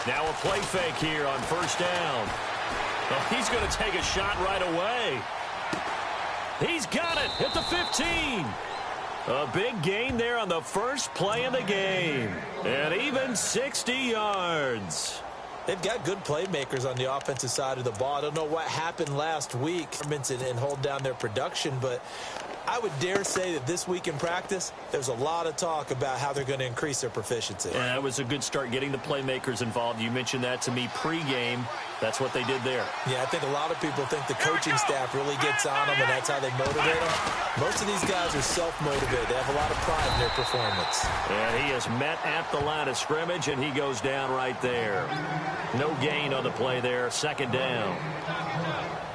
Now a play fake here on first down. Oh, he's going to take a shot right away. He's got it at the 15. A big gain there on the first play of the game. And even 60 yards. They've got good playmakers on the offensive side of the ball. I don't know what happened last week and hold down their production, but I would dare say that this week in practice, there's a lot of talk about how they're going to increase their proficiency. Yeah, that was a good start getting the playmakers involved. You mentioned that to me pregame. That's what they did there. Yeah, I think a lot of people think the coaching staff really gets on them, and that's how they motivate them. Most of these guys are self-motivated. They have a lot of pride in their performance. And he is met at the line of scrimmage, and he goes down right there. No gain on the play there, second down.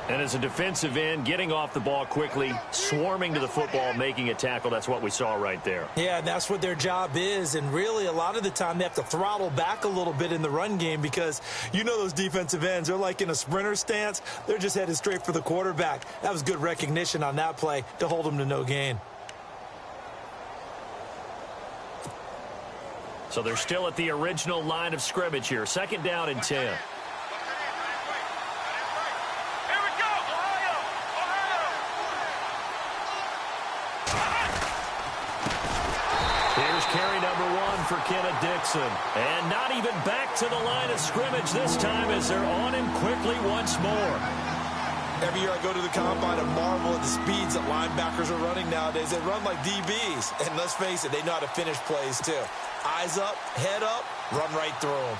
And as a defensive end, getting off the ball quickly, swarming to the football, making a tackle, that's what we saw right there. Yeah, and that's what their job is. And really, a lot of the time, they have to throttle back a little bit in the run game because you know those defensive ends, they're like in a sprinter stance. They're just headed straight for the quarterback. That was good recognition on that play to hold them to no gain. So they're still at the original line of scrimmage here. Second down and 10. Carry number 1 for Kenneth Dixon. And not even back to the line of scrimmage this time as they're on him quickly once more. Every year I go to the combine and marvel at the speeds that linebackers are running nowadays. They run like DBs. And let's face it, they know how to finish plays too. Eyes up, head up, run right through them.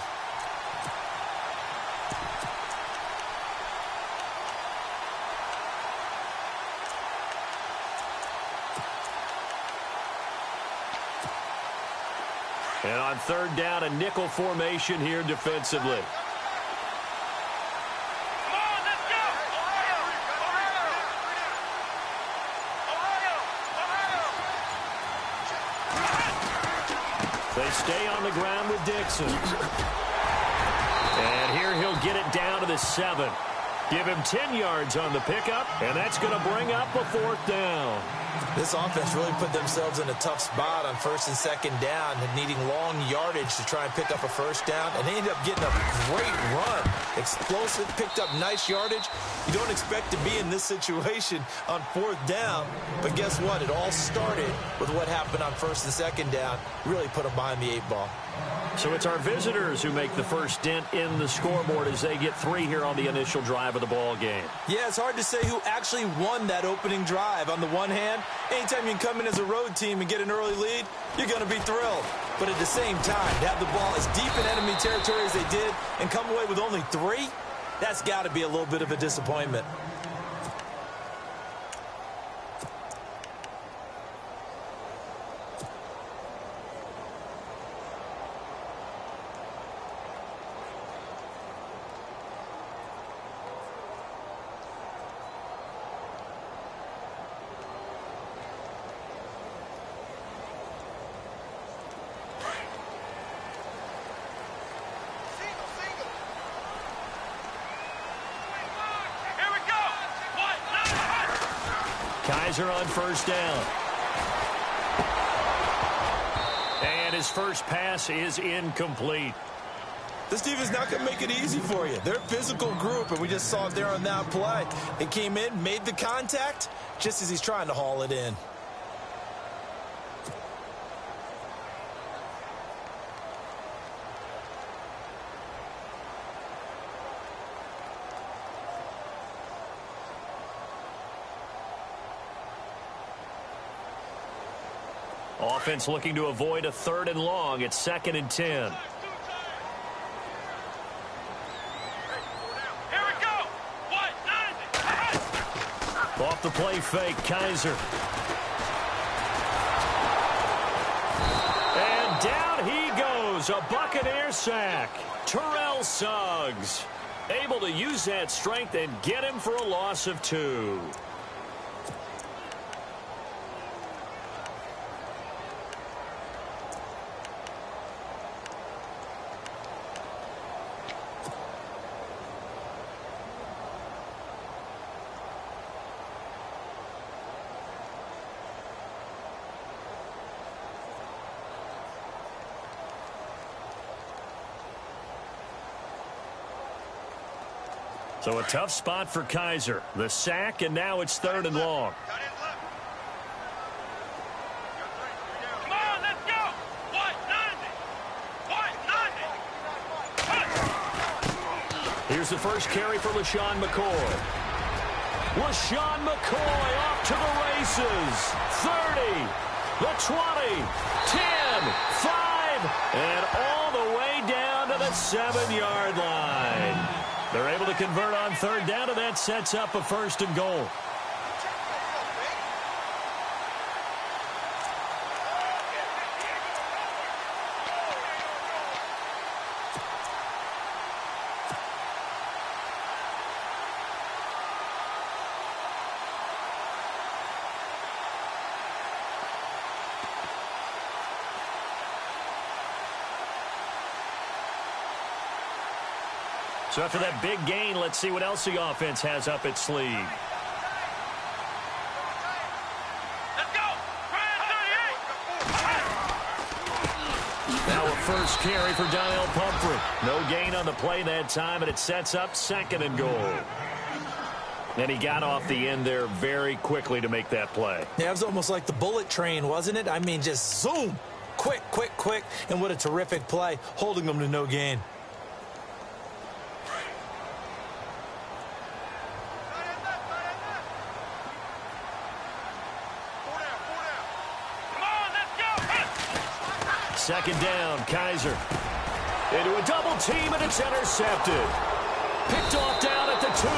And on third down, a nickel formation here defensively. Come on, let's go! Ohio! They stay on the ground with Dixon. And here he'll get it down to the 7. Give him 10 yards on the pickup, and that's going to bring up a fourth down. This offense really put themselves in a tough spot on first and second down, needing long yardage to try and pick up a first down, and they ended up getting a great run. Explosive, picked up nice yardage. You don't expect to be in this situation on fourth down, but guess what? It all started with what happened on first and second down. Really put them behind the 8 ball. So it's our visitors who make the first dent in the scoreboard as they get 3 here on the initial drive of the ball game. Yeah, it's hard to say who actually won that opening drive. On the one hand, anytime you can come in as a road team and get an early lead, you're going to be thrilled. But at the same time, to have the ball as deep in enemy territory as they did and come away with only 3, that's got to be a little bit of a disappointment. Kaiser on first down. And his first pass is incomplete. This defense not going to make it easy for you. They're a physical group, and we just saw it there on that play. They came in, made the contact, just as he's trying to haul it in. Offense looking to avoid a 3rd and long. It's 2nd and 10. Here we go! What? Off the play fake, Kaiser. And down he goes. A Buccaneer sack. Terrell Suggs able to use that strength and get him for a loss of 2. So a tough spot for Kaiser. The sack, and now it's 3rd and long. Come on, let's go. What? 90. Here's the first carry for LaShawn McCoy. LaShawn McCoy off to the races. 30, the 20, 10, 5, and all the way down to the 7-yard line. They're able to convert on 3rd down, and that sets up a 1st and goal. So after that big gain, let's see what else the offense has up its sleeve. Let's go. Now a first carry for Donnell Pumphrey. No gain on the play that time, and it sets up 2nd and goal. And he got off the end there very quickly to make that play. Yeah, it was almost like the bullet train, wasn't it? I mean, just zoom. Quick, quick, quick. And what a terrific play, holding them to no gain. Second down, Kaiser. Into a double team, and it's intercepted. Picked off down at the 2.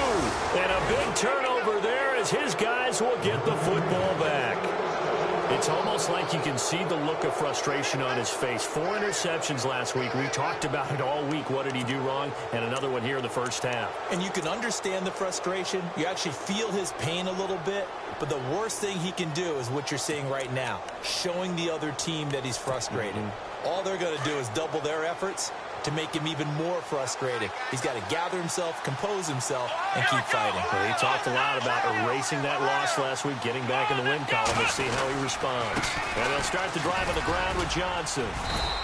And a big turnover there as his guys will get the football back. It's almost like you can see the look of frustration on his face. 4 interceptions last week. We talked about it all week. What did he do wrong? And another one here in the first half. And you can understand the frustration. You actually feel his pain a little bit. But the worst thing he can do is what you're seeing right now, showing the other team that he's frustrated. All they're going to do is double their efforts to make him even more frustrated. He's got to gather himself, compose himself, and keep fighting. Well, he talked a lot about erasing that loss last week, getting back in the win column. We'll see how he responds. And they'll start the drive on the ground with Johnson.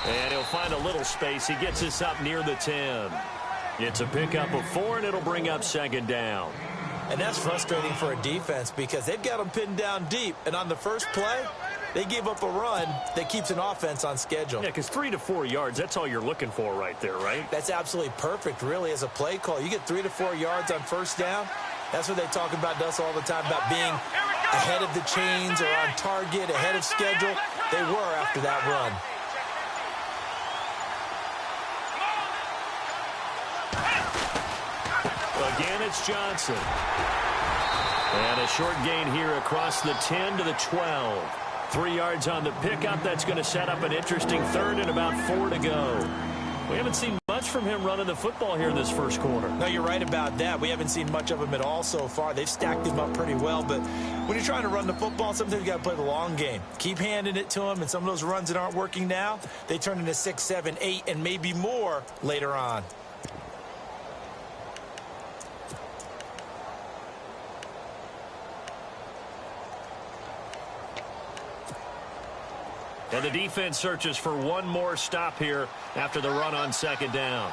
And he'll find a little space. He gets us up near the 10. It's a pickup of 4, and it'll bring up 2nd down. And that's frustrating for a defense because they've got them pinned down deep. And on the first play, they gave up a run that keeps an offense on schedule. Yeah, because 3 to 4 yards, that's all you're looking for right there, right? That's absolutely perfect, really, as a play call. You get 3 to 4 yards on first down. That's what they talk about us all the time, about being ahead of the chains or on target, ahead of schedule. They were after that run. Again, it's Johnson. And a short gain here across the 10 to the 12. 3 yards on the pickup. That's going to set up an interesting 3rd and about 4 to go. We haven't seen much from him running the football here in this first quarter. No, you're right about that. We haven't seen much of him at all so far. They've stacked him up pretty well. But when you're trying to run the football, sometimes you got to play the long game. Keep handing it to him, and some of those runs that aren't working now, they turn into 6, 7, 8, and maybe more later on. And the defense searches for one more stop here after the run on 2nd down.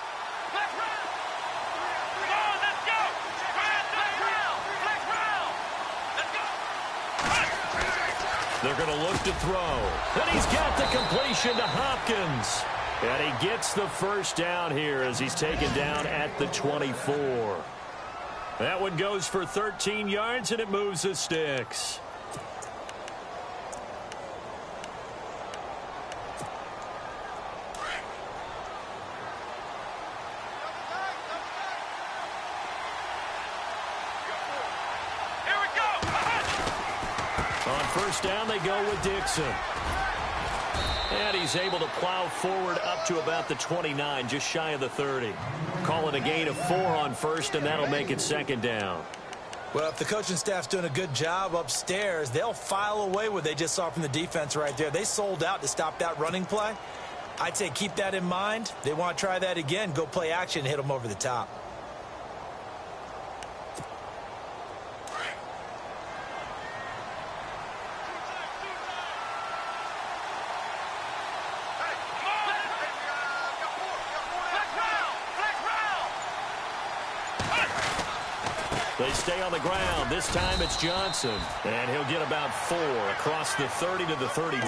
They're going to look to throw. And he's got the completion to Hopkins. And he gets the first down here as he's taken down at the 24. That one goes for 13 yards, and it moves the sticks. First down, they go with Dixon. And he's able to plow forward up to about the 29, just shy of the 30. Call it a gain of 4 on first, and that'll make it 2nd down. Well, if the coaching staff's doing a good job upstairs, they'll file away what they just saw from the defense right there. They sold out to stop that running play. I'd say keep that in mind. They want to try that again, go play action, and hit them over the top. They stay on the ground. This time it's Johnson. And he'll get about 4 across the 30 to the 32.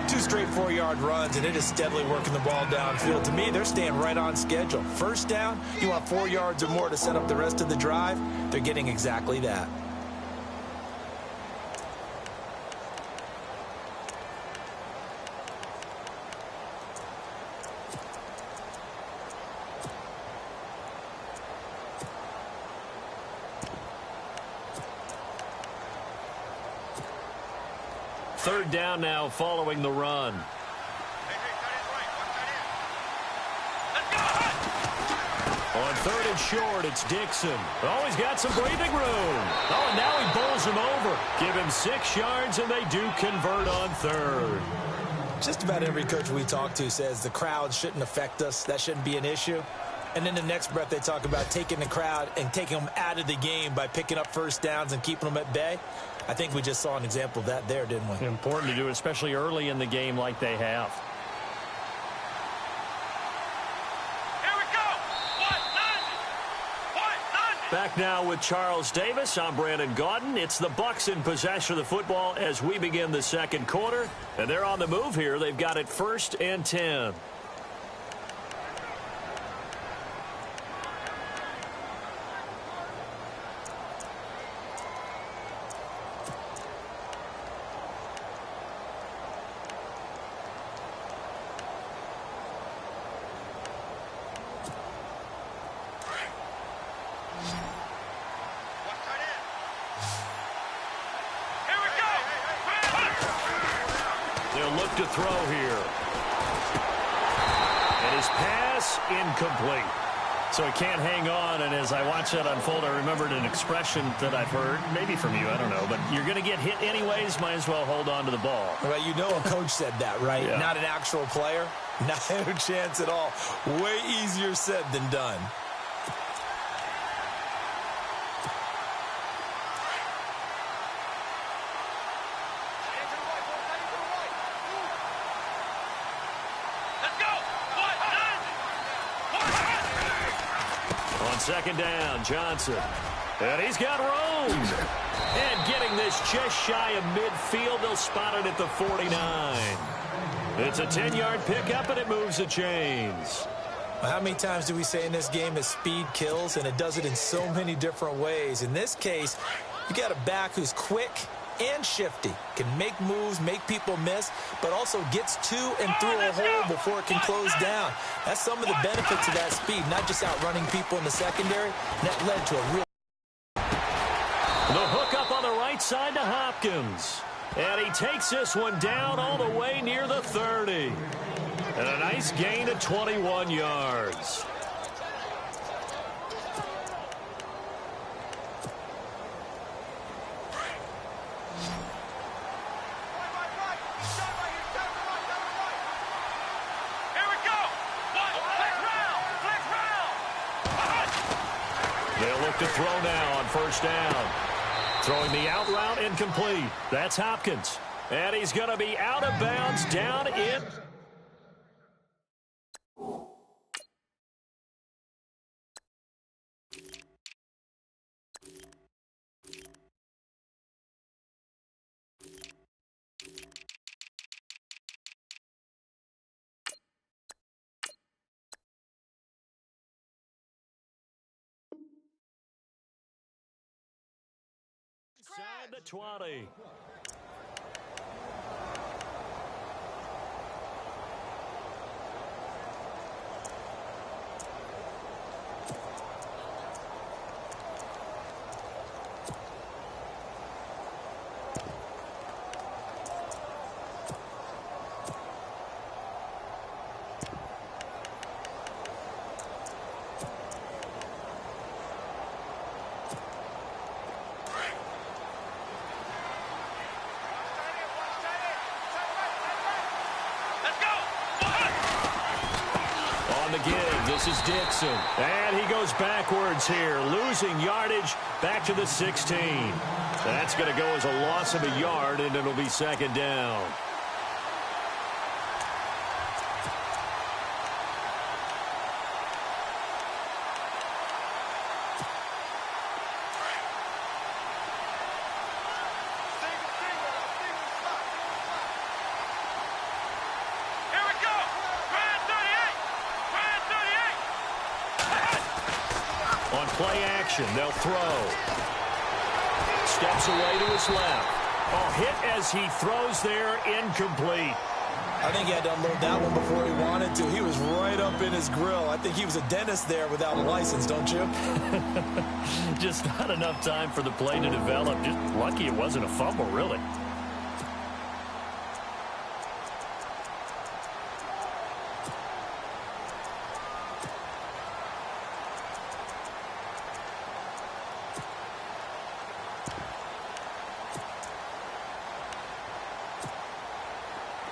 2 straight 4-yard runs, and it is steadily working the ball downfield. To me, they're staying right on schedule. First down, you want 4 yards or more to set up the rest of the drive. They're getting exactly that. Third down now following the run. On 3rd and short, it's Dixon. Oh, he's got some breathing room. Oh, and now he bowls him over. Give him 6 yards, and they do convert on 3rd. Just about every coach we talk to says the crowd shouldn't affect us. That shouldn't be an issue. And then the next breath they talk about taking the crowd and taking them out of the game by picking up first downs and keeping them at bay. I think we just saw an example of that there, didn't we? Important to do, especially early in the game like they have. Here we go. Back now with Charles Davis. I'm Brandon Gaudin. It's the Bucs in possession of the football as we begin the second quarter. And they're on the move here. They've got it 1st and 10. To throw here. And his pass incomplete. So he can't hang on, and as I watch that unfold, I remembered an expression that I've heard, maybe from you, I don't know, but you're going to get hit anyways, might as well hold on to the ball. Well, you know a coach said that, right? Yeah. Not an actual player. Not a chance at all. Way easier said than done. Second down, Johnson. And he's got room. And getting this just shy of midfield, they'll spot it at the 49. It's a 10-yard pickup, and it moves the chains. Well, how many times do we say in this game that speed kills, and it does it in so many different ways? In this case, you got a back who's quick and shifty, can make moves, make people miss, but also gets to and through a hole before it can close down. That's some of the benefits of that speed, not just outrunning people in the secondary. And that led to a real... The hook up on the right side to Hopkins. And he takes this one down all the way near the 30. And a nice gain of 21 yards. To throw now on 1st down. Throwing the out route incomplete. That's Hopkins. And he's going to be out of bounds down in. Inside the 20. This is Dixon. And he goes backwards here, losing yardage back to the 16. That's going to go as a loss of a yard, and it'll be 2nd down. Play action. They'll throw. Steps away to his left. Oh, hit as he throws there, incomplete. I think he had to unload that one before he wanted to. He was right up in his grill. I think he was a dentist there without a license, don't you? Just not enough time for the play to develop. Just lucky it wasn't a fumble, really.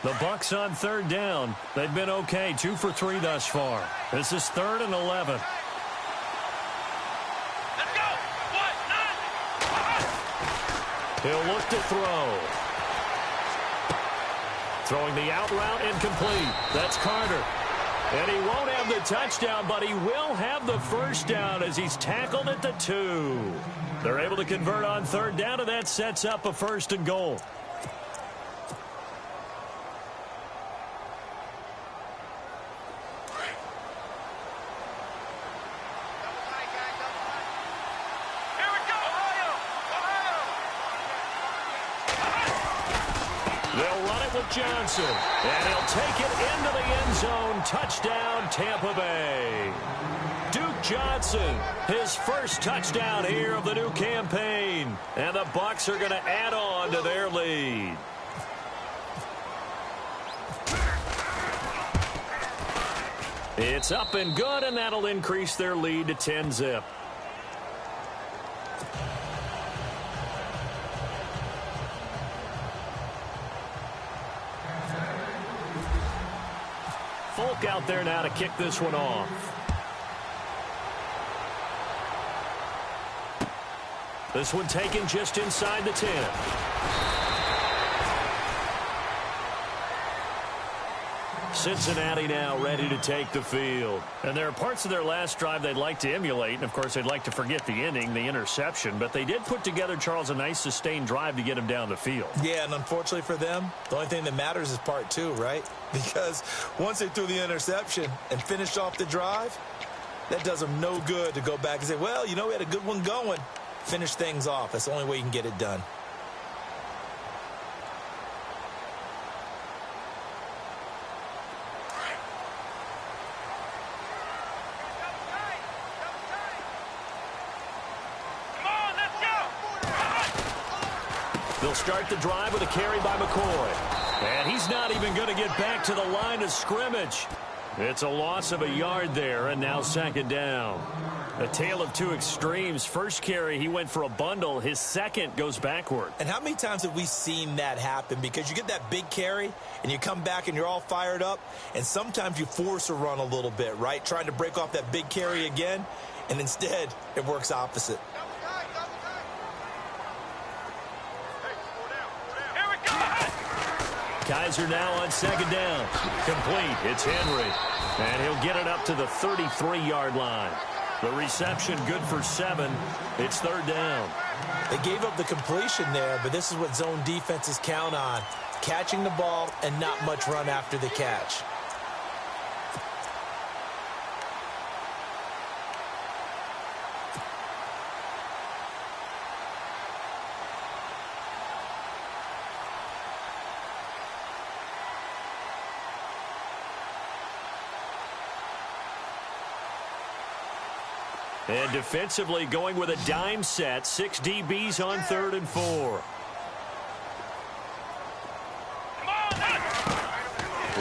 The Bucs on third down. They've been okay, 2 for 3 thus far. This is 3rd and 11. Let's go. 1, 9. He'll look to throw. Throwing the out route incomplete. That's Carter. And he won't have the touchdown, but he will have the first down as he's tackled at the 2. They're able to convert on third down, and that sets up a 1st and goal. Johnson, and he'll take it into the end zone. Touchdown, Tampa Bay. Duke Johnson, his first touchdown here of the new campaign. And the Bucs are going to add on to their lead. It's up and good, and that'll increase their lead to 10-zip. Folk out there now to kick this one off. This one taken just inside the 10. Cincinnati now ready to take the field. And there are parts of their last drive they'd like to emulate. And, of course, they'd like to forget the inning, the interception. But they did put together, Charles, a nice sustained drive to get him down the field. Yeah, and unfortunately for them, the only thing that matters is part 2, right? Because once they threw the interception and finished off the drive, that does them no good to go back and say, well, you know, we had a good one going. Finish things off. That's the only way you can get it done. They'll start the drive with a carry by McCoy. And he's not even going to get back to the line of scrimmage. It's a loss of a yard there, and now 2nd down. A tale of two extremes. First carry, he went for a bundle. His second goes backward. And how many times have we seen that happen? Because you get that big carry, and you come back, and you're all fired up, and sometimes you force a run a little bit, right? Trying to break off that big carry again, and instead, it works opposite. Kaiser now on 2nd down. Complete. It's Henry. And he'll get it up to the 33-yard line. The reception good for 7. It's 3rd down. They gave up the completion there, but this is what zone defenses count on. Catching the ball and not much run after the catch. And defensively going with a dime set. 6 DBs on 3rd and 4.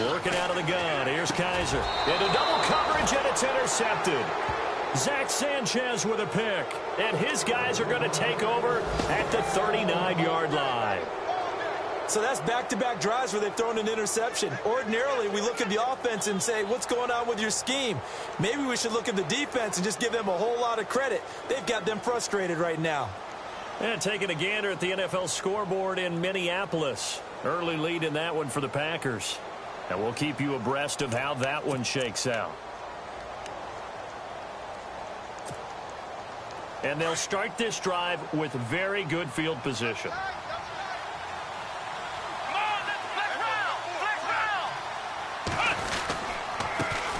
Working out of the gun. Here's Kaiser. Into double coverage, and it's intercepted. Zach Sanchez with a pick. And his guys are going to take over at the 39-yard line. So that's back-to-back drives where they've thrown an interception. Ordinarily, we look at the offense and say, what's going on with your scheme? Maybe we should look at the defense and just give them a whole lot of credit. They've got them frustrated right now. And taking a gander at the NFL scoreboard in Minneapolis. Early lead in that one for the Packers. And we'll keep you abreast of how that one shakes out. And they'll start this drive with very good field position.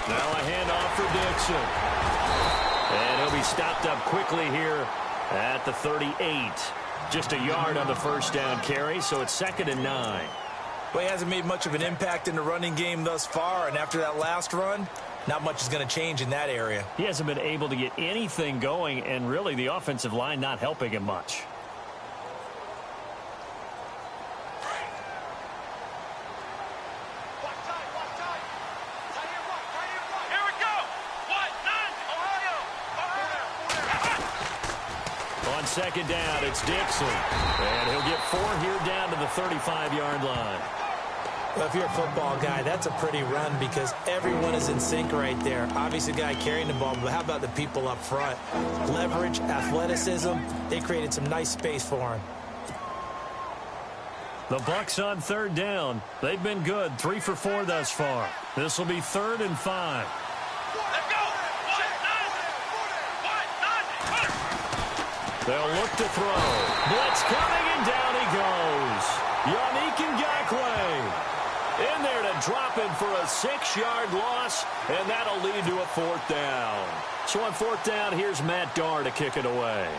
Now a handoff for Dixon. And he'll be stopped up quickly here at the 38. Just a yard on the first down carry, so it's 2nd and 9. Well, he hasn't made much of an impact in the running game thus far, and after that last run, not much is going to change in that area. He hasn't been able to get anything going, and really the offensive line not helping him much. Here we go. What? 9, Ohio. On 2nd down, it's Dixon. And he'll get 4 here down to the 35-yard line. Well, if you're a football guy, that's a pretty run because everyone is in sync right there. Obviously, the guy carrying the ball, but how about the people up front? Leverage, athleticism, they created some nice space for him. The Bucs on 3rd down. They've been good, 3 for 4 thus far. This will be 3rd and 5. Let's go. What? 9. They'll look to throw. Blitz coming, and down he goes. Yannick Ngakoue in there to drop him for a 6-yard loss, and that'll lead to a 4th down. So on 4th down, here's Matt Darr to kick it away.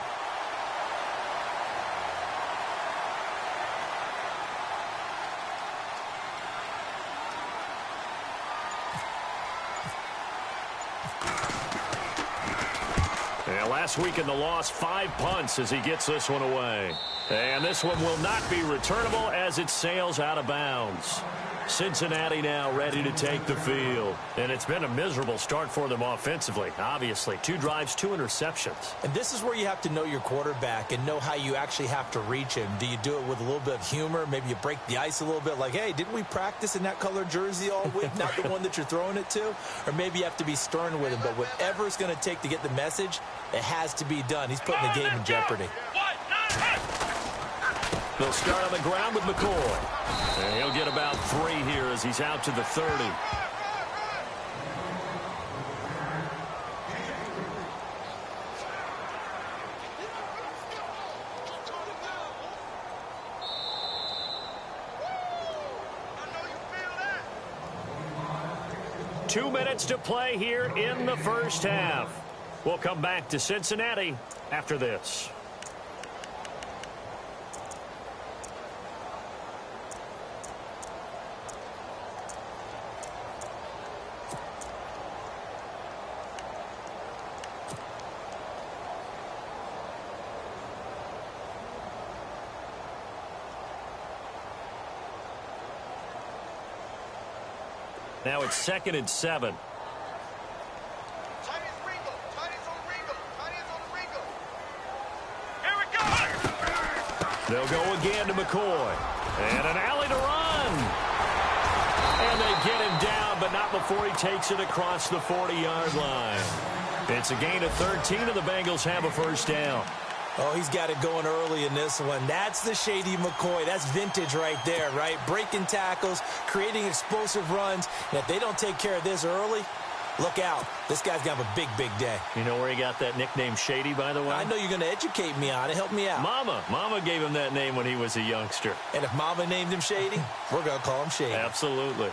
And last week in the loss, 5 punts as he gets this one away. And this one will not be returnable as it sails out of bounds. Cincinnati now ready to take the field. And it's been a miserable start for them offensively, obviously. 2 drives, 2 interceptions. And this is where you have to know your quarterback and know how you actually have to reach him. Do you do it with a little bit of humor? Maybe you break the ice a little bit like, hey, didn't we practice in that color jersey all week? Not the one that you're throwing it to? Or maybe you have to be stern with him. But whatever it's going to take to get the message, it has to be done. He's putting the game in jeopardy. What? 9. They'll start on the ground with McCoy. And he'll get about 3 here as he's out to the 30. Two minutes to play here in the first half. We'll come back to Cincinnati after this. Now it's 2nd and 7. Here we go. They'll go again to McCoy. And an alley to run. And they get him down, but not before he takes it across the 40-yard line. It's a gain of 13, and the Bengals have a first down. Oh, he's got it going early in this one. That's the Shady McCoy. That's vintage right there, right? Breaking tackles, creating explosive runs. And if they don't take care of this early, look out. This guy's going to have a big, big day. You know where he got that nickname Shady, by the way? I know you're going to educate me on it. Help me out. Mama gave him that name when he was a youngster. And if Mama named him Shady, we're going to call him Shady. Absolutely.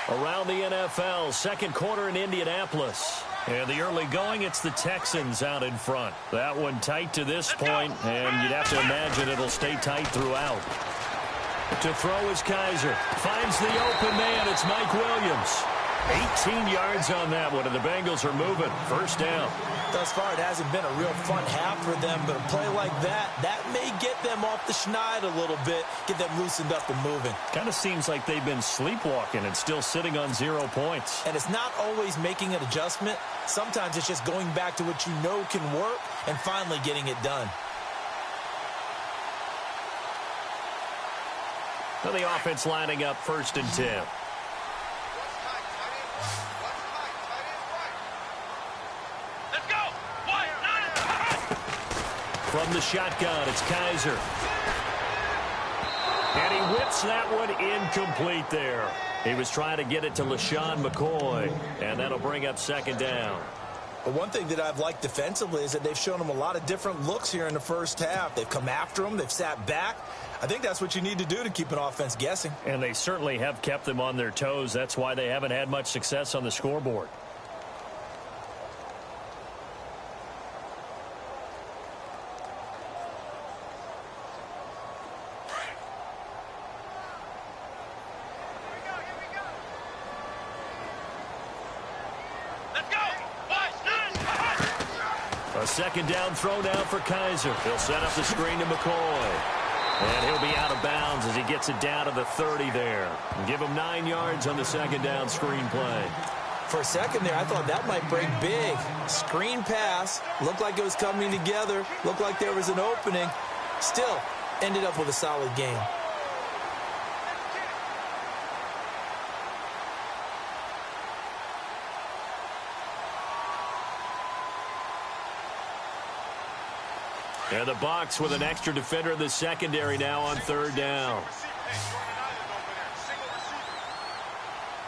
Around the NFL, second quarter in Indianapolis. And the early going, it's the Texans out in front. That one tight to this point, and you'd have to imagine it'll stay tight throughout. To throw is Kaiser. Finds the open man. It's Mike Williams. 18 yards on that one, and the Bengals are moving. First down. Thus far, it hasn't been a real fun half for them, but a play like that may get them off the schneid a little bit, get them loosened up and moving. Kind of seems like they've been sleepwalking and still sitting on 0 points. And it's not always making an adjustment. Sometimes it's just going back to what you know can work and finally getting it done. Well, the offense lining up 1st and 10. From the shotgun, it's Kaiser. And he whips that one incomplete there. He was trying to get it to LaShawn McCoy, and that'll bring up 2nd down. But one thing that I've liked defensively is that they've shown him a lot of different looks here in the first half. They've come after him. They've sat back. I think that's what you need to do to keep an offense guessing. And they certainly have kept them on their toes. That's why they haven't had much success on the scoreboard. A second down throw now for Kaiser. He'll set up the screen to McCoy. And he'll be out of bounds as he gets it down to the 30 there. Give him 9 yards on the second down screen play. For a second there, I thought that might break big. Screen pass. Looked like it was coming together. Looked like there was an opening. Still, ended up with a solid game. And the Bucs with an extra defender in the secondary now on third down.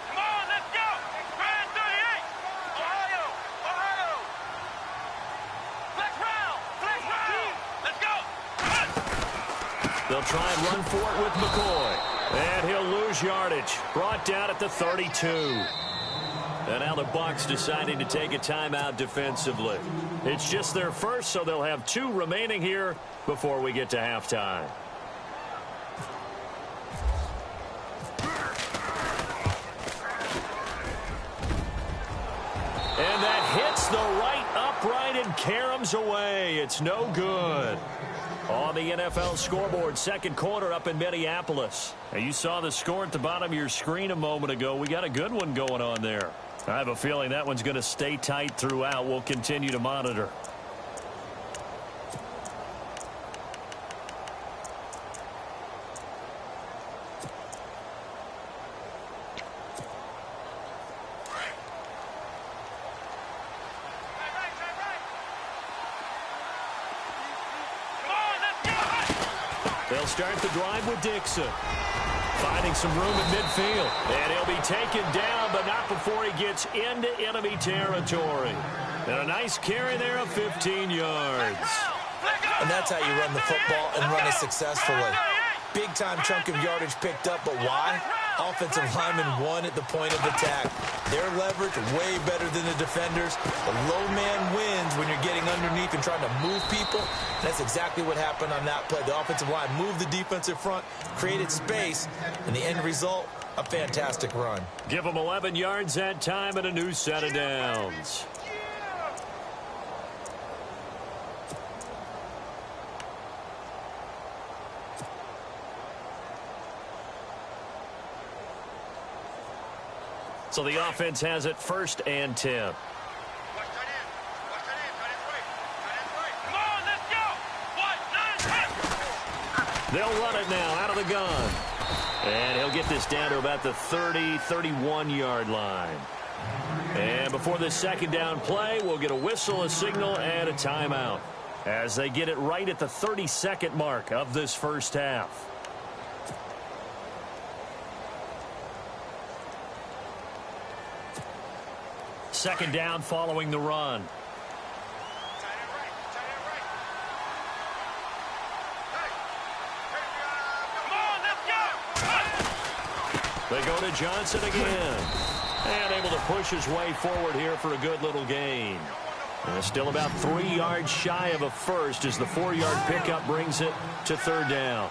Come on, let's go! Brand 38! Ohio! Ohio! Flex round! Let's go! They'll try and run for it with McCoy. And he'll lose yardage. Brought down at the 32. And now the Bucs deciding to take a timeout defensively. It's just their first, so they'll have 2 remaining here before we get to halftime. And that hits the right upright and caroms away. It's no good. On the NFL scoreboard, second quarter up in Minneapolis. And you saw the score at the bottom of your screen a moment ago. We got a good one going on there. I have a feeling that one's going to stay tight throughout. We'll continue to monitor. They'll start the drive with Dixon. Finding some room in midfield. And he'll be taken down, but not before he gets into enemy territory. And a nice carry there of 15 yards. And that's how you run the football and run it successfully. Big-time chunk of yardage picked up, but why? Offensive lineman won at the point of attack. Their leverage way better than the defenders. The low man wins when you're getting underneath and trying to move people. And that's exactly what happened on that play. The offensive line moved the defensive front, created space, and the end result, a fantastic run. Give them 11 yards that time and a new set of downs. So the offense has it 1st and 10. They'll run it now out of the gun. And he'll get this down to about the 30, 31-yard line. And before this second down play, we'll get a whistle, a signal, and a timeout as they get it right at the 30-second mark of this first half. Second down following the run. They go to Johnson again. And able to push his way forward here for a good little gain. And still about 3 yards shy of a first as the 4-yard pickup brings it to third down.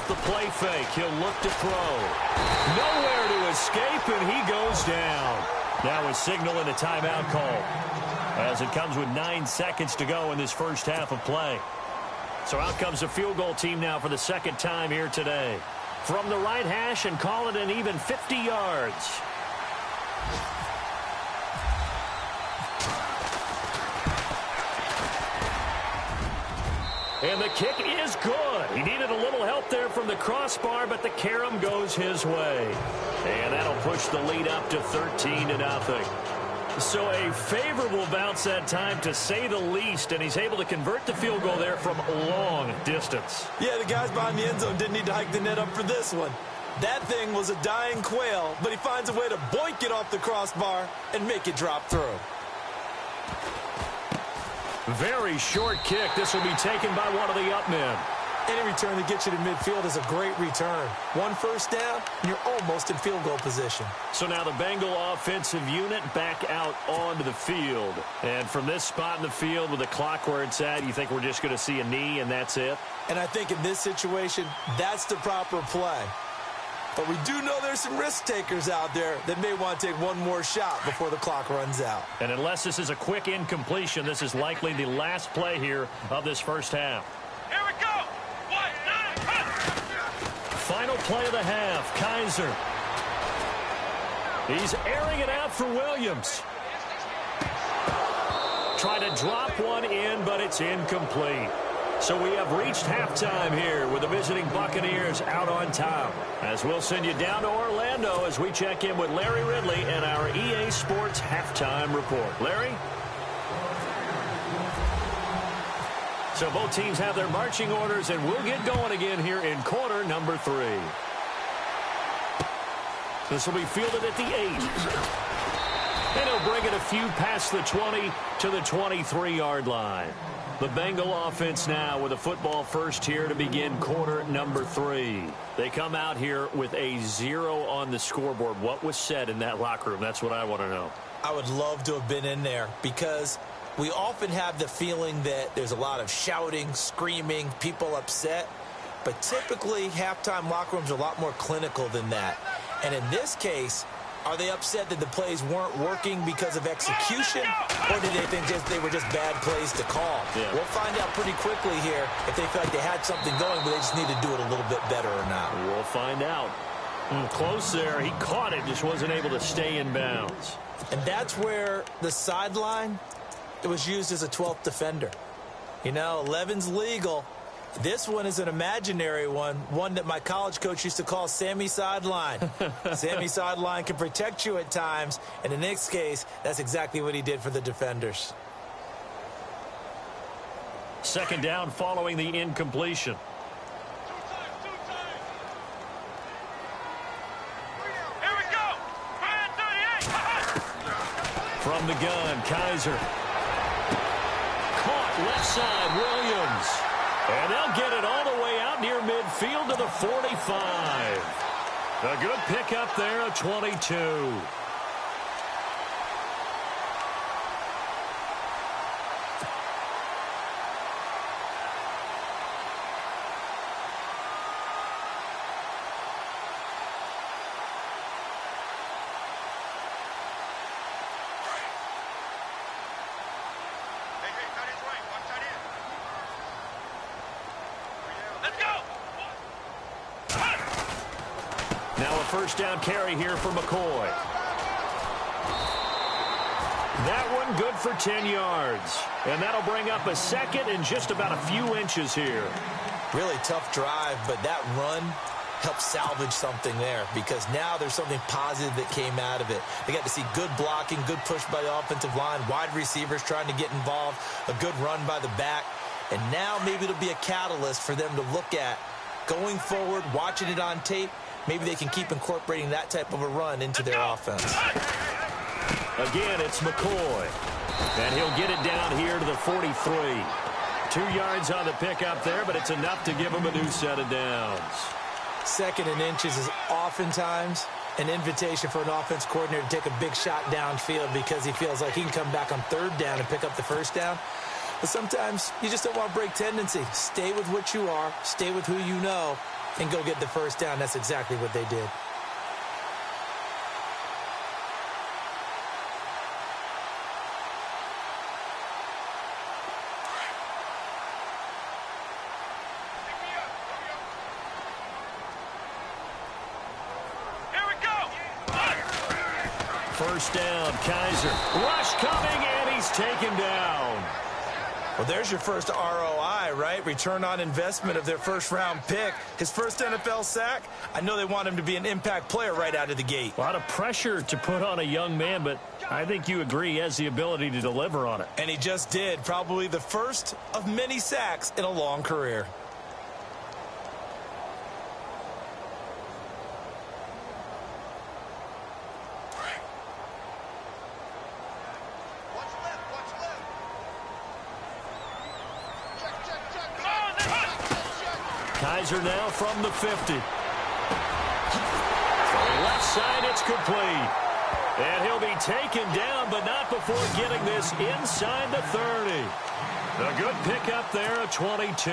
The play fake. He'll look to throw. Nowhere to escape, and he goes down. Now a signal and a timeout call as it comes with 9 seconds to go in this first half of play. So out comes the field goal team now for the second time here today. From the right hash and call it an even 50 yards. And the kick is good. He needed a little help there from the crossbar, but the carom goes his way. And that'll push the lead up to 13-0. So a favorable bounce that time, to say the least, and he's able to convert the field goal there from long distance. Yeah, the guys behind the end zone didn't need to hike the net up for this one. That thing was a dying quail, but he finds a way to boink it off the crossbar and make it drop through. Very short kick. This will be taken by one of the up men. Any return that gets you to midfield is a great return. 1 first down, and you're almost in field goal position. So now the Bengal offensive unit back out onto the field. And from this spot in the field with the clock where it's at, you think we're just going to see a knee and that's it? And I think in this situation, that's the proper play. But we do know there's some risk takers out there that may want to take one more shot before the clock runs out. And unless this is a quick incompletion, this is likely the last play here of this first half. Here we go. Final play of the half, Kaiser. He's airing it out for Williams. Try to drop one in, but it's incomplete. So we have reached halftime here with the visiting Buccaneers out on top. As we'll send you down to Orlando as we check in with Larry Ridley and our EA Sports Halftime Report. Larry? So both teams have their marching orders, and we'll get going again here in quarter number 3. This will be fielded at the 8. And he'll bring it a few past the 20 to the 23-yard line. The Bengal offense now with a football first here to begin quarter number 3. They come out here with a 0 on the scoreboard. What was said in that locker room? That's what I want to know. I would love to have been in there because we often have the feeling that there's a lot of shouting, screaming, people upset. But typically, halftime locker rooms are a lot more clinical than that. And in this case, are they upset that the plays weren't working because of execution, or did they think they were just bad plays to call? Yeah. We'll find out pretty quickly here if they feel like they had something going, but they just need to do it a little bit better or not. We'll find out. Close there. He caught it, just wasn't able to stay in bounds. And that's where the sideline, it was used as a 12th defender. You know, 11's legal. This one is an imaginary one that my college coach used to call Sammy Sideline. Sammy Sideline can protect you at times, and in this case, that's exactly what he did for the defenders. Second down following the incompletion. Here we go. 38. From the gun, Kaiser. Caught left side, Williams. And they'll get it all the way out near midfield to the 45. A good pickup there, a 22. Now a first down carry here for McCoy. That one good for 10 yards. And that'll bring up a second and just about a few inches here. Really tough drive, but that run helped salvage something there because now there's something positive that came out of it. They got to see good blocking, good push by the offensive line, wide receivers trying to get involved, a good run by the back. And now maybe it'll be a catalyst for them to look at going forward, watching it on tape. Maybe they can keep incorporating that type of a run into their offense. Again, it's McCoy. And he'll get it down here to the 43. 2 yards on the pickup there, but it's enough to give him a new set of downs. Second and inches is oftentimes an invitation for an offense coordinator to take a big shot downfield because he feels like he can come back on third down and pick up the first down. But sometimes you just don't want to break tendency. Stay with what you are, stay with who you know, and go get the first down. That's exactly what they did. Here we go. First down, Kaiser. Rush coming, and he's taken down. Well, there's your first ROI, right? Return on investment of their first-round pick. His first NFL sack, I know they want him to be an impact player right out of the gate. A lot of pressure to put on a young man, but I think you agree he has the ability to deliver on it. And he just did. Probably the first of many sacks in a long career. Kaiser now from the 50. From the left side, it's complete. And he'll be taken down, but not before getting this inside the 30. A good pickup there, a 22.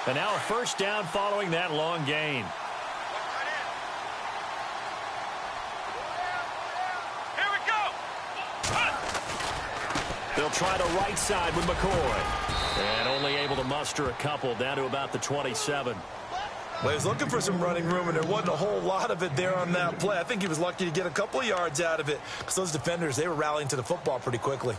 And now a first down following that long gain. Here we go. They'll try the right side with McCoy. And only able to muster a couple down to about the 27. Well, he was looking for some running room, and there wasn't a whole lot of it there on that play. I think he was lucky to get a couple of yards out of it because those defenders, they were rallying to the football pretty quickly.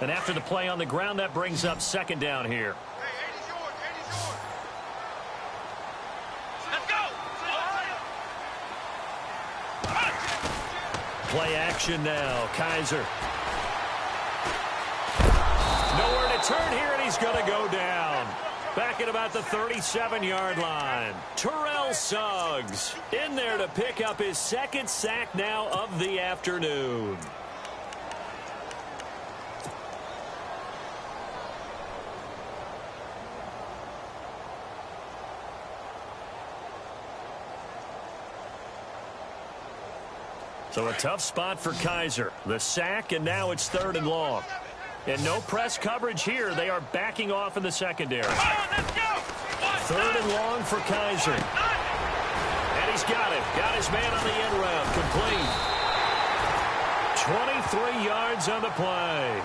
And after the play on the ground, that brings up second down here. Hey, 80's yours. 80's yours. Let's go. Play action now. Kaiser. Nowhere to turn here, and he's going to go down. Back at about the 37-yard line. Terrell Suggs in there to pick up his second sack now of the afternoon. So a tough spot for Kaiser. The sack, and now it's 3rd and long. And no press coverage here. They are backing off in the secondary. Let's go. 3rd and long for Kaiser. And he's got it. Got his man on the end route. Complete. 23 yards on the play.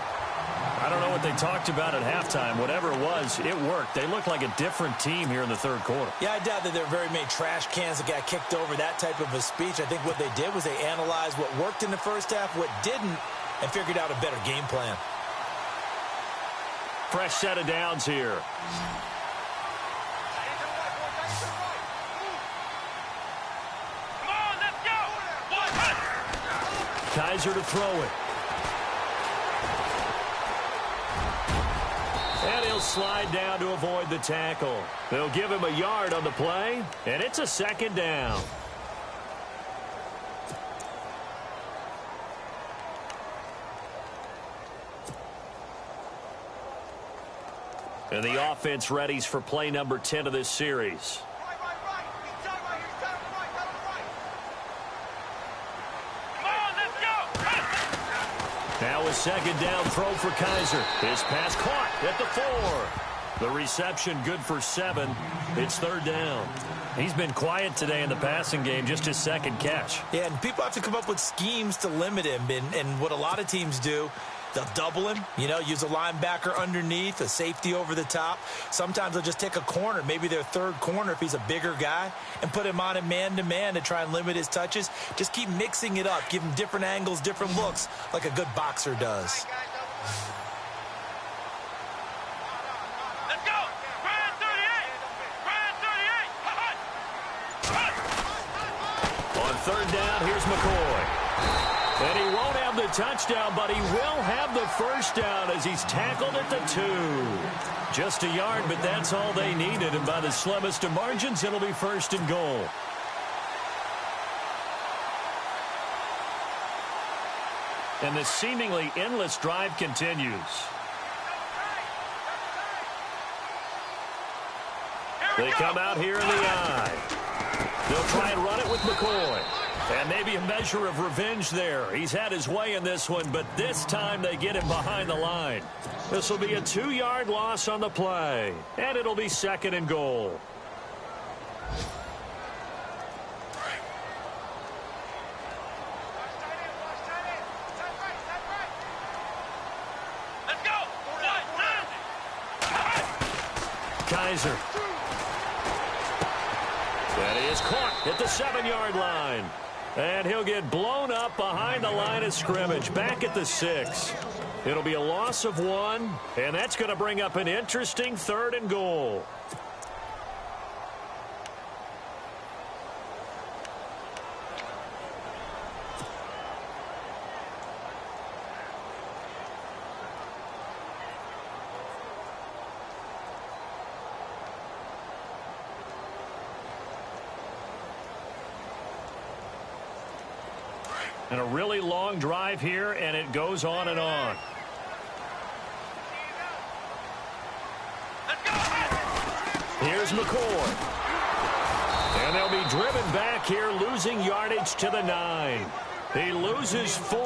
I don't know what they talked about at halftime. Whatever it was, it worked. They look like a different team here in the 3rd quarter. Yeah, I doubt that there are very many trash cans that got kicked over, that type of a speech. I think what they did was they analyzed what worked in the first half, what didn't, and figured out a better game plan. Fresh set of downs here. Come on, let's go. Kaiser to throw it. And he'll slide down to avoid the tackle. They'll give him a yard on the play, and it's a second down. And the offense readies for play number 10 of this series. Right. He's down right. He's down right. Come on, let's go. Now a second down throw for Kaiser. His pass caught at the 4. The reception good for 7. It's 3rd down. He's been quiet today in the passing game, just his second catch. Yeah, and people have to come up with schemes to limit him. And what a lot of teams do, they'll double him, use a linebacker underneath, a safety over the top. Sometimes they'll just take a corner, maybe their 3rd corner if he's a bigger guy, and put him on a man-to-man to try and limit his touches. Just keep mixing it up. Give him different angles, different looks, like a good boxer does. Let's go. Brand 38. On 3rd down, here's McCoy. And he won't have the touchdown, but he will have the first down as he's tackled at the 2. Just a yard, but that's all they needed. And by the slimmest of margins, it'll be 1st and goal. And the seemingly endless drive continues. They come out here in the eye. They'll try and run it with McCoy. And maybe a measure of revenge there. He's had his way in this one, but this time they get him behind the line. This will be a 2-yard loss on the play. And it'll be 2nd and goal. Let's go. Kaiser. That is caught at the 7-yard line. And he'll get blown up behind the line of scrimmage, back at the 6. It'll be a loss of 1, and that's going to bring up an interesting 3rd and goal. And a really long drive here, and it goes on and on. Here's McCoy. And they'll be driven back here, losing yardage to the 9. He loses 4,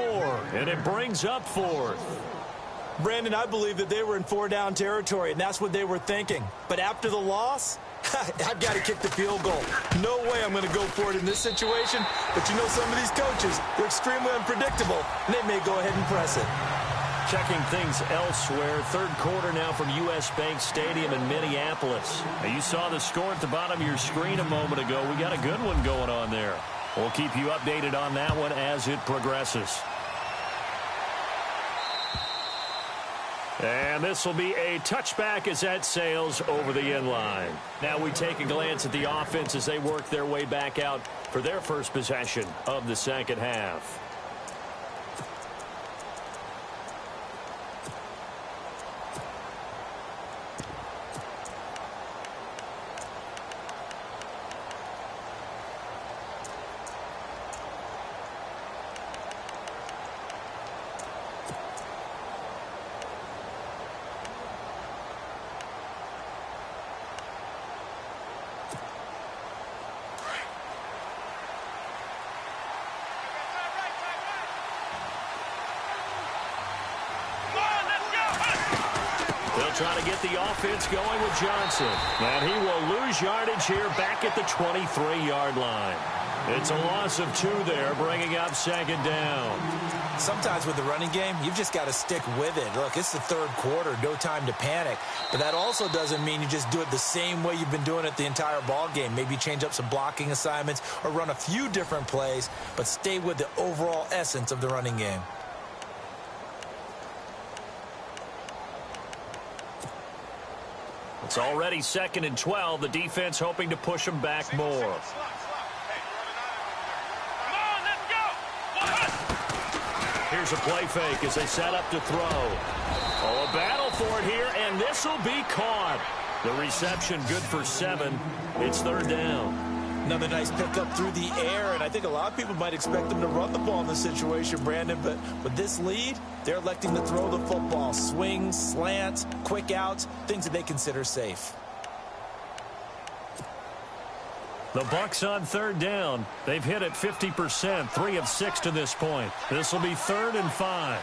and it brings up 4th. Brandon, I believe that they were in 4-down territory, and that's what they were thinking. But after the loss, I've got to kick the field goal. No way I'm going to go for it in this situation. But you know, some of these coaches, they're extremely unpredictable, and they may go ahead and press it. Checking things elsewhere. Third quarter now from U.S. Bank Stadium in Minneapolis. Now, you saw the score at the bottom of your screen a moment ago. We got a good one going on there. We'll keep you updated on that one as it progresses. And this will be a touchback as that sails over the end line. Now we take a glance at the offense as they work their way back out for their first possession of the second half. Trying to get the offense going with Johnson. And he will lose yardage here back at the 23-yard line. It's a loss of 2 there, bringing up second down. Sometimes with the running game, you've just got to stick with it. Look, it's the third quarter, no time to panic. But that also doesn't mean you just do it the same way you've been doing it the entire ball game. Maybe change up some blocking assignments or run a few different plays, but stay with the overall essence of the running game. It's already 2nd and 12. The defense hoping to push them back more. Here's a play fake as they set up to throw. Oh, a battle for it here, and this will be caught. The reception good for 7. It's 3rd down. Another nice pickup through the air, and I think a lot of people might expect them to run the ball in this situation, Brandon, but with this lead, they're electing to throw the football. Swings, slants, quick outs, things that they consider safe. The Bucs on 3rd down. They've hit it 50%, 3 of 6 to this point. This will be 3rd and 5.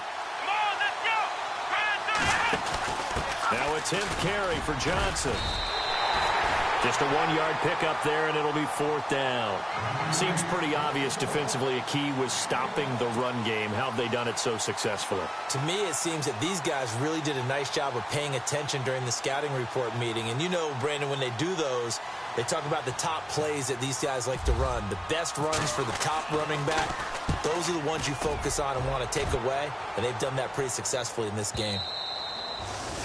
Now a 10th carry for Johnson. Just a 1-yard pickup there, and it'll be 4th down. Seems pretty obvious defensively a key was stopping the run game. How have they done it so successfully? To me, it seems that these guys really did a nice job of paying attention during the scouting report meeting. And you know, Brandon, when they do those, they talk about the top plays that these guys like to run. The best runs for the top running back, those are the ones you focus on and want to take away. And they've done that pretty successfully in this game.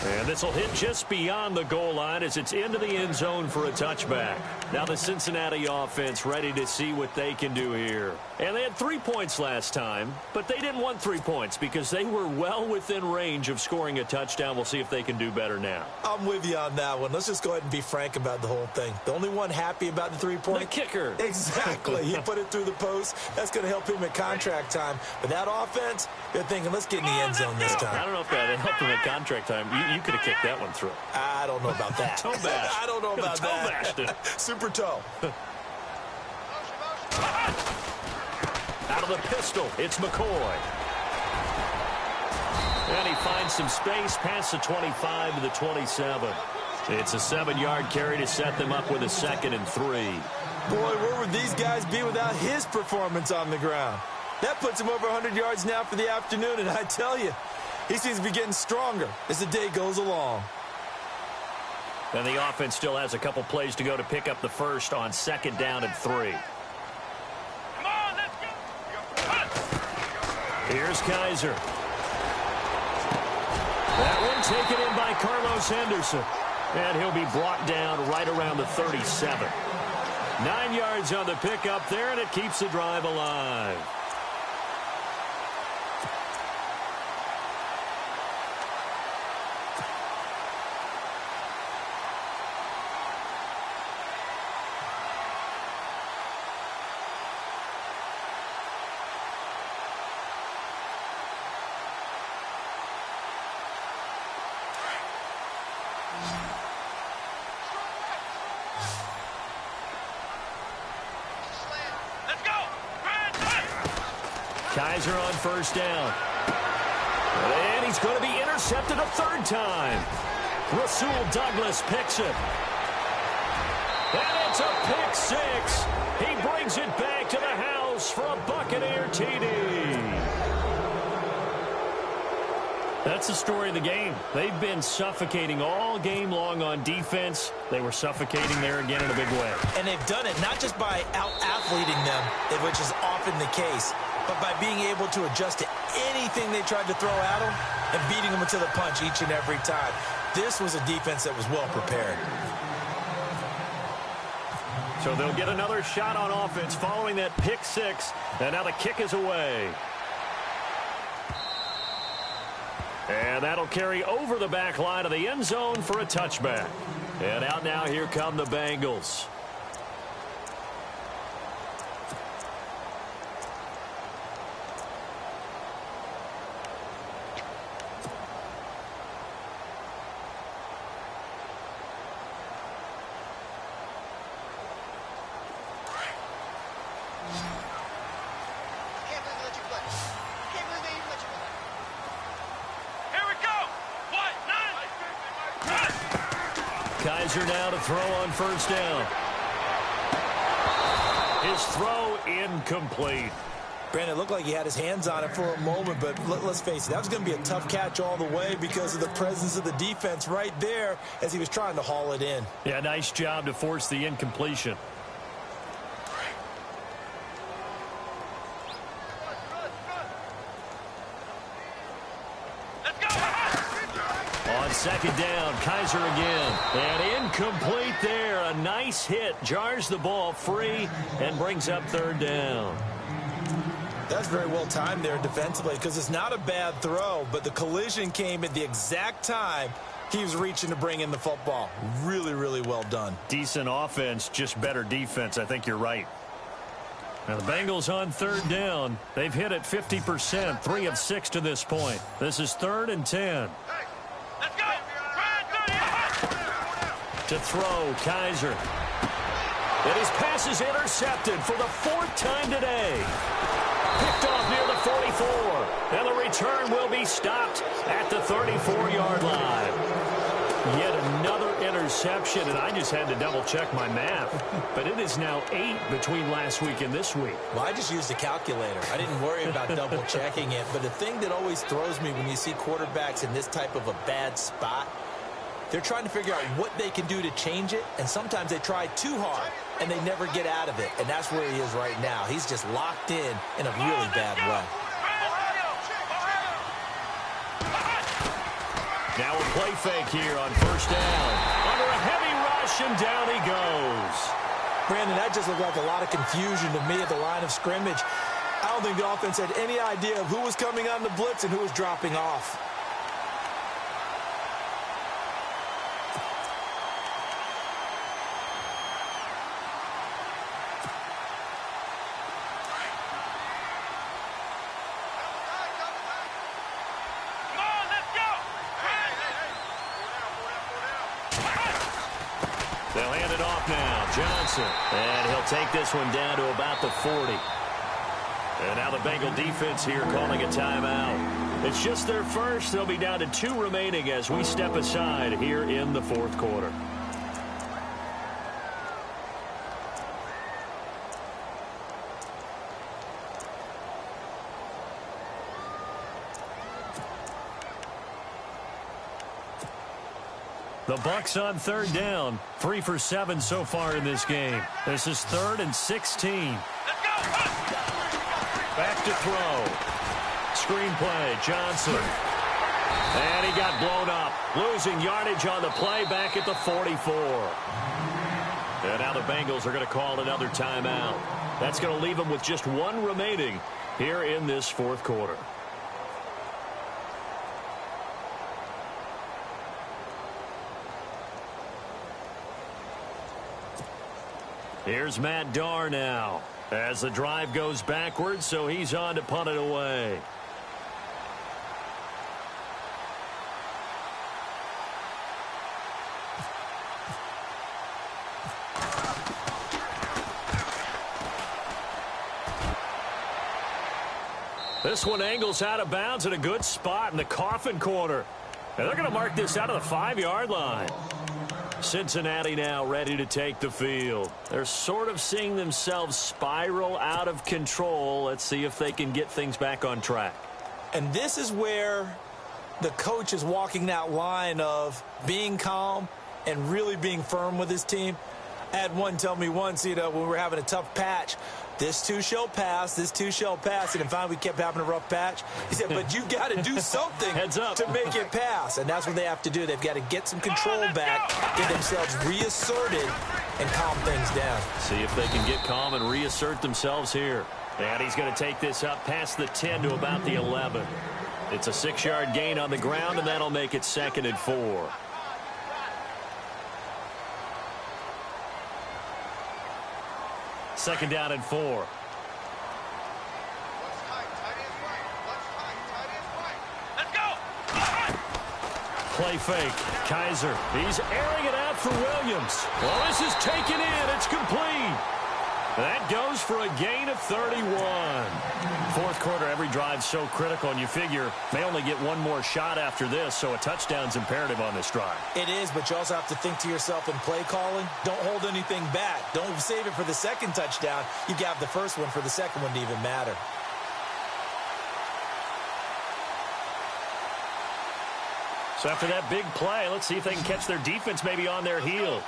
And this will hit just beyond the goal line as it's into the end zone for a touchback. Now the Cincinnati offense ready to see what they can do here. And they had 3 points last time, but they didn't want 3 points because they were well within range of scoring a touchdown. We'll see if they can do better now. I'm with you on that one. Let's just go ahead and be frank about the whole thing. The only one happy about the 3-point? The kicker. Exactly. He put it through the post. That's going to help him at contract time. But that offense, they're thinking, let's get in the end zone this time. I don't know if that helped him at contract time. You could have kicked that one through. I don't know about that. Toe bash. I don't know about toe that. Bashed it. Super toe. Out of the pistol, it's McCoy. And he finds some space past the 25 to the 27. It's a 7-yard carry to set them up with a 2nd and 3. Boy, where would these guys be without his performance on the ground? That puts him over 100 yards now for the afternoon, and I tell you, he seems to be getting stronger as the day goes along. And the offense still has a couple plays to go to pick up the first on 2nd down and 3. Here's Kaiser. That one taken in by Carlos Henderson. And he'll be brought down right around the 37. 9 yards on the pickup there, and it keeps the drive alive. Kaiser on first down. And he's going to be intercepted a third time. Rasul Douglas picks it. And it's a pick six. He brings it back to the house for a Buccaneer TD. That's the story of the game. They've been suffocating all game long on defense. They were suffocating there again in a big way. And they've done it not just by out-athleting them, which is often the case, but by being able to adjust to anything they tried to throw at them and beating them to the punch each and every time. This was a defense that was well prepared. So they'll get another shot on offense following that pick six. And now the kick is away. And that'll carry over the back line of the end zone for a touchback. And out now, here come the Bengals. Kaiser now to throw on first down. His throw incomplete. Brandon, it looked like he had his hands on it for a moment, but let's face it, that was going to be a tough catch all the way because of the presence of the defense right there as he was trying to haul it in. Yeah, nice job to force the incompletion. On second down, Kaiser again. And incomplete there. A nice hit. Jars the ball free and brings up third down. That's very well timed there defensively because it's not a bad throw, but the collision came at the exact time he was reaching to bring in the football. Really, really well done. Decent offense, just better defense. I think you're right. Now the Bengals on third down. They've hit it 50%, 3 of 6 to this point. This is 3rd and 10. Let's go! To throw, Kaiser. And his pass is intercepted for the 4th time today. Picked off near the 44. And the return will be stopped at the 34-yard line. Yet another interception, and I just had to double-check my math. But it is now 8 between last week and this week. Well, I just used a calculator. I didn't worry about double-checking it. But the thing that always throws me when you see quarterbacks in this type of a bad spot, they're trying to figure out what they can do to change it, and sometimes they try too hard, and they never get out of it. And that's where he is right now. He's just locked in a really bad way. Now a play fake here on first down. Under a heavy rush, and down he goes. Brandon, that just looked like a lot of confusion to me at the line of scrimmage. I don't think the offense had any idea of who was coming on the blitz and who was dropping off. They'll hand it off now. Johnson. And he'll take this one down to about the 40. And now the Bengal defense here calling a timeout. It's just their first. They'll be down to 2 remaining as we step aside here in the 4th quarter. The Bucs on third down, 3 for 7 so far in this game. This is 3rd and 16. Back to throw. Screenplay, Johnson. And he got blown up. Losing yardage on the play back at the 44. And now the Bengals are going to call another timeout. That's going to leave them with just 1 remaining here in this 4th quarter. Here's Matt Darr now as the drive goes backwards, so he's on to punt it away. This one angles out of bounds at a good spot in the coffin corner. And they're going to mark this out of the 5-yard line. Cincinnati now ready to take the field. They're sort of seeing themselves spiral out of control. Let's see if they can get things back on track. And this is where the coach is walking that line of being calm and really being firm with his team. I had one tell me once, when we were having a tough patch, this too shall pass, this too shall pass. And finally, we kept having a rough patch. He said, but you got to do something Heads up. to make it pass. And that's what they have to do. They've got to get some control back, get themselves reasserted, and calm things down. See if they can get calm and reassert themselves here. And he's going to take this up past the 10 to about the 11. It's a 6-yard gain on the ground, and that'll make it 2nd and 4. Second down and 4. Let's go. Play fake. Kaiser. He's airing it out for Williams. Well, this is taken in. It's complete. That goes for a gain of 31. Fourth quarter, every drive's so critical, and you figure they only get one more shot after this, so a touchdown's imperative on this drive. It is, but you also have to think to yourself in play calling, don't hold anything back. Don't save it for the second touchdown. You got the first one for the second one to even matter. So after that big play, let's see if they can catch their defense maybe on their heels.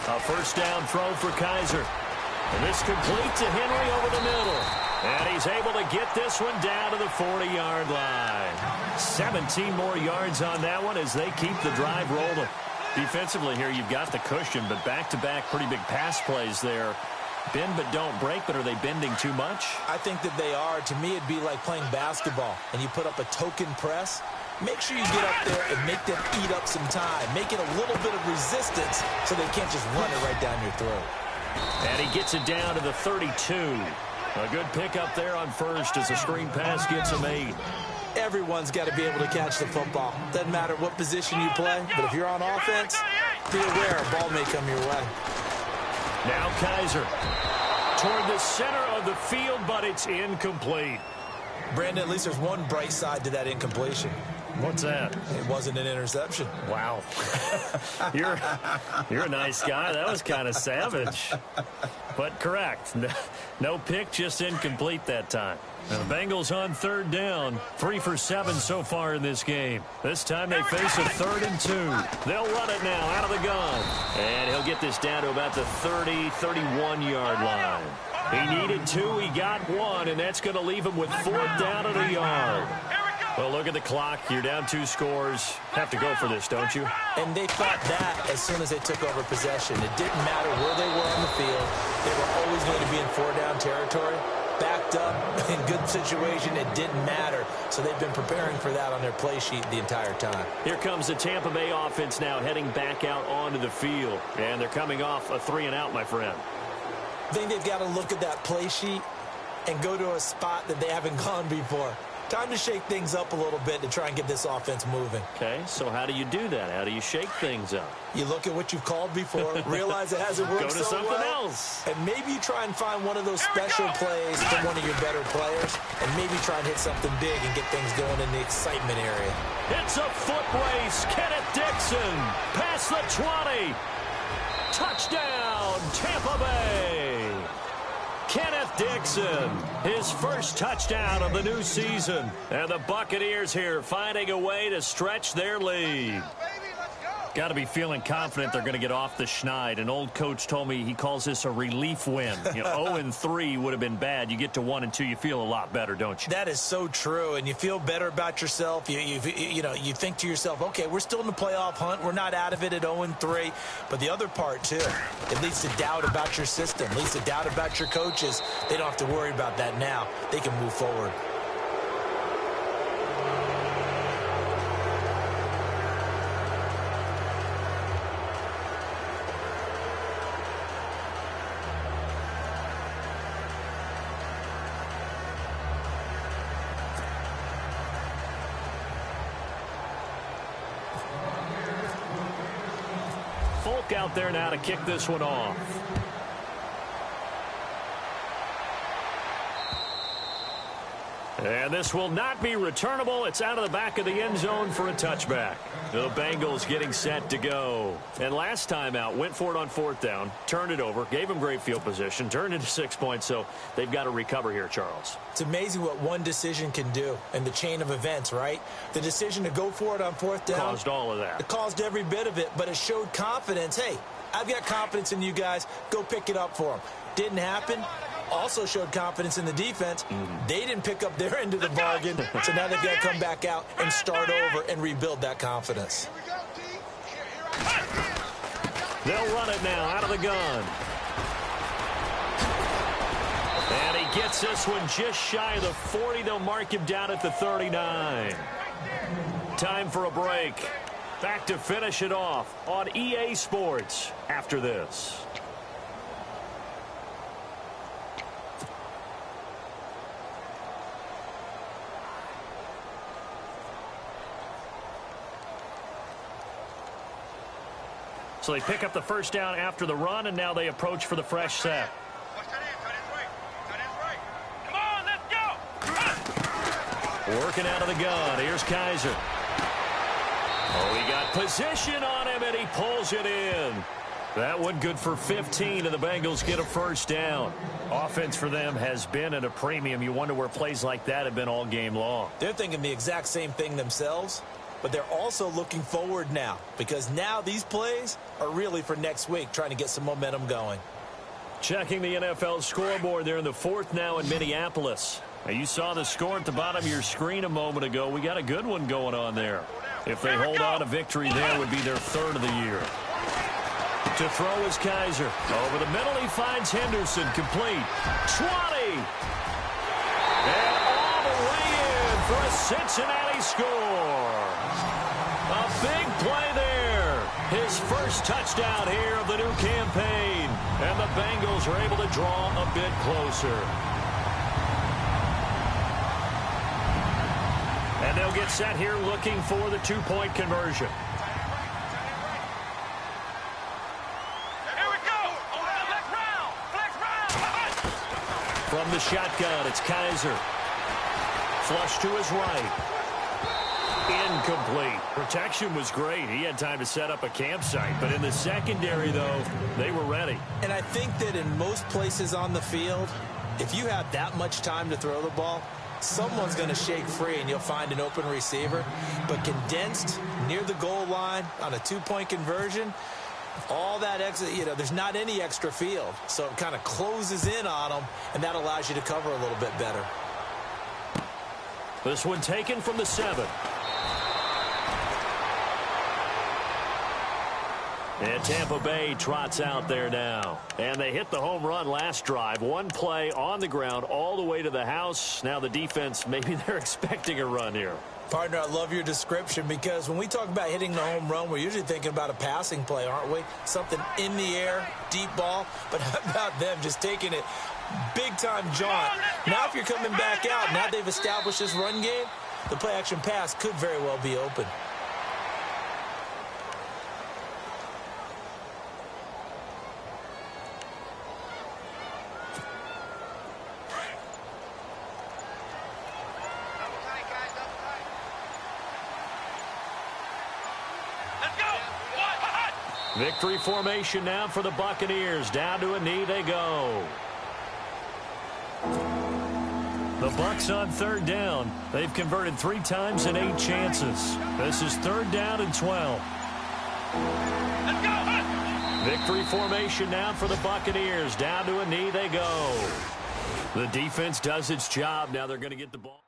A first down throw for Kaiser. And this complete to Henry over the middle. And he's able to get this one down to the 40-yard line. 17 more yards on that one as they keep the drive rolling. Defensively here, you've got the cushion, but back-to-back pretty big pass plays there. Bend but don't break, but are they bending too much? I think that they are. To me, it'd be like playing basketball, and you put up a token press. Make sure you get up there and make them eat up some time. Make it a little bit of resistance so they can't just run it right down your throat. And he gets it down to the 32. A good pickup there on first as the screen pass gets him 8. Everyone's got to be able to catch the football. Doesn't matter what position you play, but if you're on offense, be aware a ball may come your way. Now Kaiser toward the center of the field, but it's incomplete. Brandon, at least there's one bright side to that incompletion. What's that? It wasn't an interception. Wow. You're a nice guy. That was kind of savage. But correct. No pick, just incomplete that time. Now the Bengals on third down. 3 for 7 so far in this game. This time they face a 3rd and 2. They'll run it now out of the gun. And he'll get this down to about the 30, 31-yard line. He needed 2. He got 1, and that's going to leave him with 4th down at a yard. Well, look at the clock. You're down 2 scores. Have to go for this, don't you? And they thought that as soon as they took over possession. It didn't matter where they were on the field. They were always going to be in 4-down territory. Backed up, in good situation, it didn't matter. So they've been preparing for that on their play sheet the entire time. Here comes the Tampa Bay offense now heading back out onto the field. And they're coming off a 3-and-out, my friend. I think they've got to look at that play sheet and go to a spot that they haven't gone before. Time to shake things up a little bit to try and get this offense moving. Okay, so how do you do that? How do you shake things up? You look at what you've called before, realize it hasn't worked Go to so something well, else. and maybe you try and find one of those special plays from one of your better players, and maybe try and hit something big and get things going in the excitement area. It's a foot race. Kenneth Dixon past the 20. Touchdown, Tampa Bay. Kenneth Dixon, his first touchdown of the new season. And the Buccaneers here finding a way to stretch their lead. Got to be feeling confident they're going to get off the schneid. An old coach told me he calls this a relief win. 0-3 would have been bad. You get to 1-2, you feel a lot better, don't you? That is so true, and you feel better about yourself. You think to yourself, okay, we're still in the playoff hunt. We're not out of it at 0-3. But the other part, too, it leads to doubt about your system, leads to doubt about your coaches. They don't have to worry about that now. They can move forward. Folk out there now to kick this one off. And this will not be returnable. It's out of the back of the end zone for a touchback. The Bengals getting set to go. And last time out, went for it on fourth down, turned it over, gave them great field position, turned into 6 points, so they've got to recover here, Charles. It's amazing what one decision can do in the chain of events, right? The decision to go for it on fourth down. Caused all of that. It caused every bit of it, but it showed confidence. Hey, I've got confidence in you guys. Go pick it up for them. Didn't happen. Also showed confidence in the defense. They didn't pick up their end of the bargain, so now they've got to come back out and start over and rebuild that confidence. They'll run it now out of the gun. And he gets this one just shy of the 40. They'll mark him down at the 39. Time for a break. Back to finish it off on EA Sports after this. So they pick up the first down after the run, and now they approach for the fresh set. Come on, let's go. Working out of the gun. Here's Kaiser. Oh, he got position on him, and he pulls it in. That one good for 15, and the Bengals get a first down. Offense for them has been at a premium. You wonder where plays like that have been all game long. They're thinking the exact same thing themselves, but they're also looking forward now because now these plays are really for next week, trying to get some momentum going. Checking the NFL scoreboard there in the fourth now in Minneapolis. Now, you saw the score at the bottom of your screen a moment ago. We got a good one going on there. If they hold on to victory there, would be their third of the year. To throw is Kaiser. Over the middle, he finds Henderson. Complete. 20. And all the way in for a Cincinnati score. A big play there. His first touchdown here of the new campaign. And the Bengals are able to draw a bit closer. And they'll get set here looking for the two-point conversion. Here we go. Flex round. From the shotgun, it's Kaiser. Flush to his right. Incomplete. Protection was great. He had time to set up a campsite. But in the secondary, though, they were ready. And I think that in most places on the field, if you have that much time to throw the ball, someone's going to shake free and you'll find an open receiver. But condensed near the goal line on a two-point conversion, all that extra, there's not any extra field. So it kind of closes in on them, and that allows you to cover a little bit better. This one taken from the 7. And Tampa Bay trots out there now. And they hit the home run last drive. One play on the ground all the way to the house. Now the defense, maybe they're expecting a run here. Partner, I love your description because when we talk about hitting the home run, we're usually thinking about a passing play, aren't we? Something in the air, deep ball. But how about them just taking it big-time jaunt? Now if you're coming back out, now they've established this run game, the play-action pass could very well be open. Victory formation now for the Buccaneers. Down to a knee they go. The Bucs on third down. They've converted 3 times in 8 chances. This is third down and 12. Let's go. Victory formation now for the Buccaneers. Down to a knee they go. The defense does its job. Now they're going to get the ball.